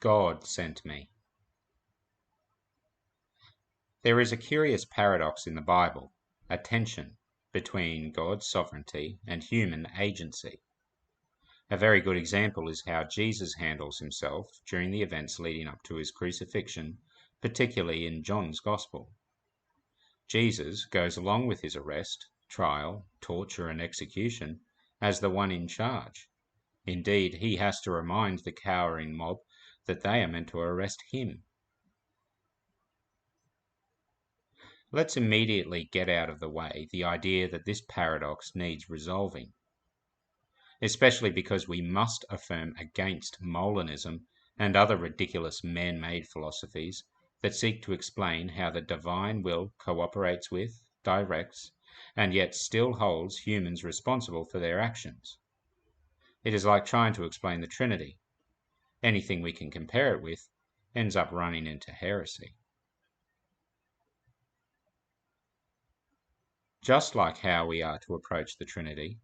God sent me. There is a curious paradox in the Bible, a tension between God's sovereignty and human agency. A very good example is how Jesus handles himself during the events leading up to his crucifixion, particularly in John's Gospel. Jesus goes along with his arrest, trial, torture, and execution as the one in charge. Indeed, he has to remind the cowering mob that they are meant to arrest him. Let's immediately get out of the way the idea that this paradox needs resolving, especially because we must affirm against Molinism and other ridiculous man-made philosophies that seek to explain how the divine will cooperates with, directs, and yet still holds humans responsible for their actions. It is like trying to explain the Trinity. Anything we can compare it with ends up running into heresy. Just like how we are to approach the Trinity,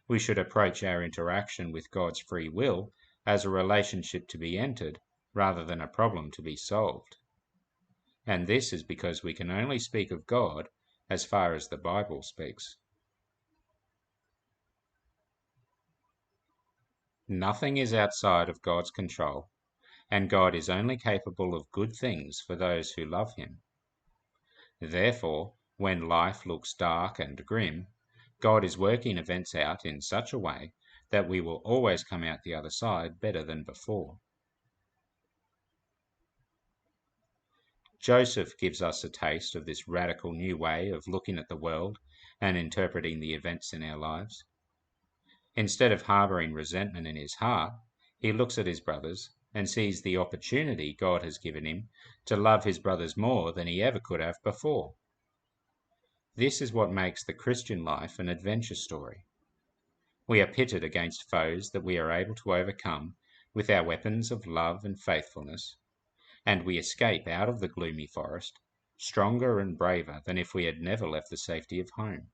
we should approach our interaction with God's free will as a relationship to be entered rather than a problem to be solved. And this is because we can only speak of God as far as the Bible speaks. Nothing is outside of God's control, and God is only capable of good things for those who love him. Therefore, when life looks dark and grim, God is working events out in such a way that we will always come out the other side better than before. Joseph gives us a taste of this radical new way of looking at the world and interpreting the events in our lives. Instead of harboring resentment in his heart, he looks at his brothers and sees the opportunity God has given him to love his brothers more than he ever could have before. This is what makes the Christian life an adventure story. We are pitted against foes that we are able to overcome with our weapons of love and faithfulness, and we escape out of the gloomy forest stronger and braver than if we had never left the safety of home.